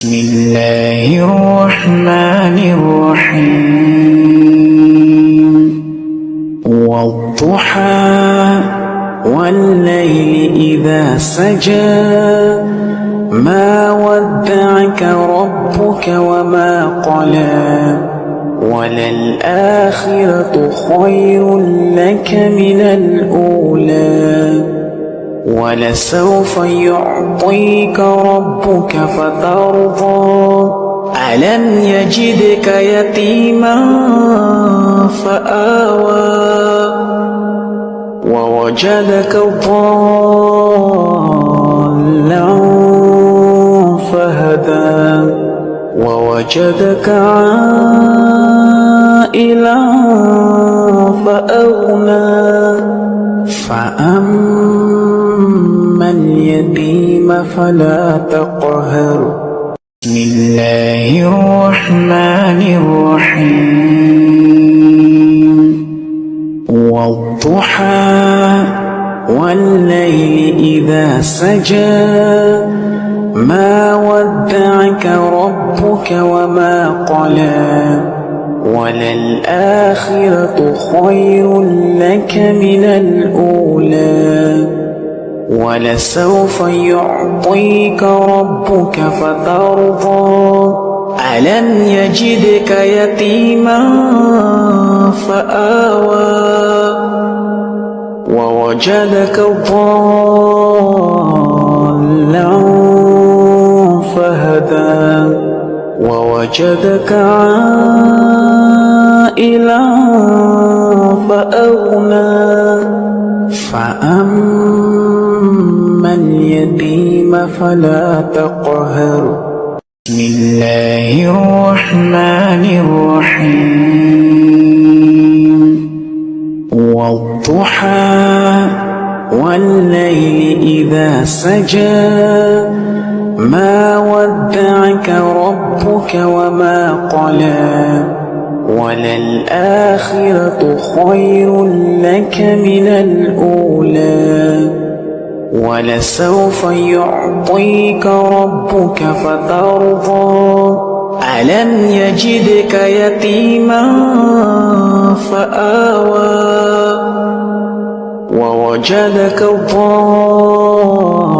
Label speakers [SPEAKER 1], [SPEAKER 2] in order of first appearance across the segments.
[SPEAKER 1] بسم الله الرحمن الرحيم والضحى والليل إذا سجى ما ودعك ربك وما قلى وللآخرة خير لك من الأولى ولسوف يعطيك ربك فترضى ألم يجدك يتيما فآوى ووجدك ضالا فهدى ووجدك عائلا فأغنى فأما اليتيم فلا تقهر بسم الله الرحمن الرحيم والضحى والليل إذا سجى ما ودعك ربك وما قلى وللآخرة خير لك من الأولى ولسوف يعطيك ربك فترضى ألم يجدك يتيما فآوى ووجدك ضالا فهدى ووجدك عائلا فأغنى فأما اليتيم فلا تقهر بسم الله الرحمن الرحيم والضحى والليل إذا سجى ما ودعك ربك وما قلى وللآخرة خير لك من الأولى ولسوف يعطيك ربك فترضى ألم يجدك يتيما فآوى ووجدك ضالا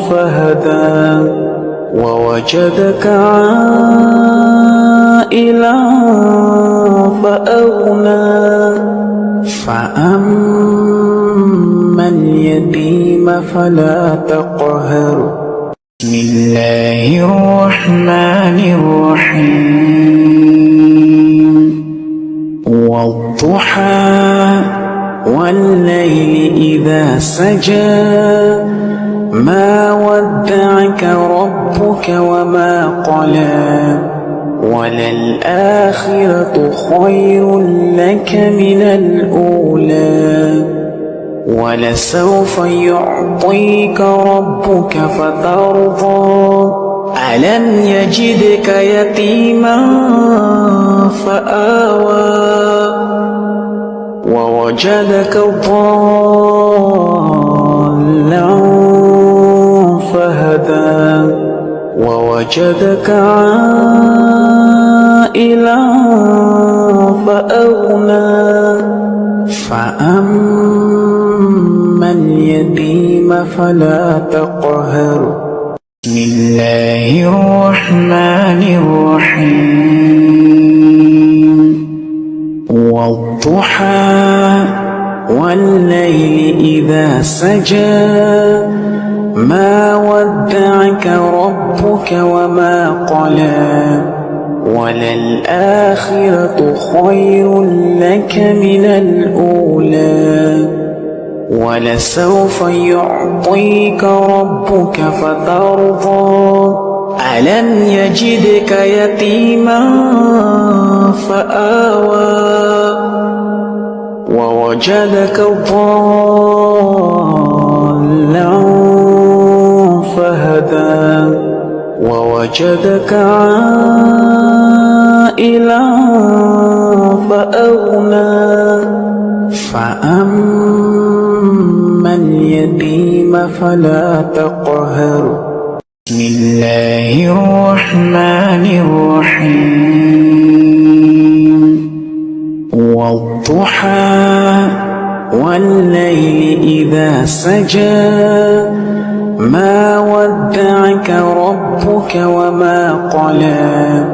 [SPEAKER 1] فهدى ووجدك عائلا فأغنى فأما اليتيم فلا تقهر بسم الله الرحمن الرحيم والضحى والليل إذا سجى ما ودعك ربك وما قلى وللآخرة خير لك من الأولى ولسوف يعطيك ربك فترضى ألم يجدك يتيما فآوى ووجدك ضالا فهدى ووجدك عائلا فأغنى فأما اليتيم فلا تقهر بسم الله الرحمن الرحيم والضحى والليل إذا سجى ما ودعك ربك وما قلى وللآخرة خير لك من الأولى ولسوف يعطيك ربك فترضى ألم يجدك يتيما فآوى ووجدك ضالا فهدى ووجدك عائلا فأغنى فأما اليتيم فلا تقهر الله الرحمن الرحيم والضحى والليل إذا سجى ما ودعك ربك وما قلى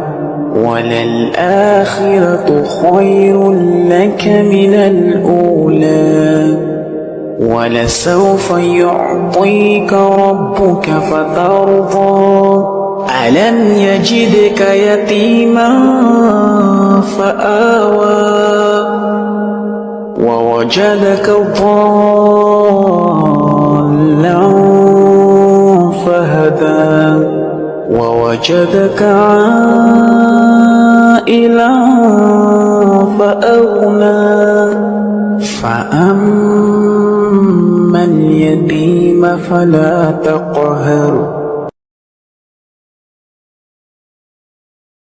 [SPEAKER 1] وللآخرة خير لك من الأولى ولسوف يعطيك ربك فترضى ألم يجدك يتيما فآوى ووجدك ضالا فهدى ووجدك عائلا فأغنى فأما اليتيم فلا تقهر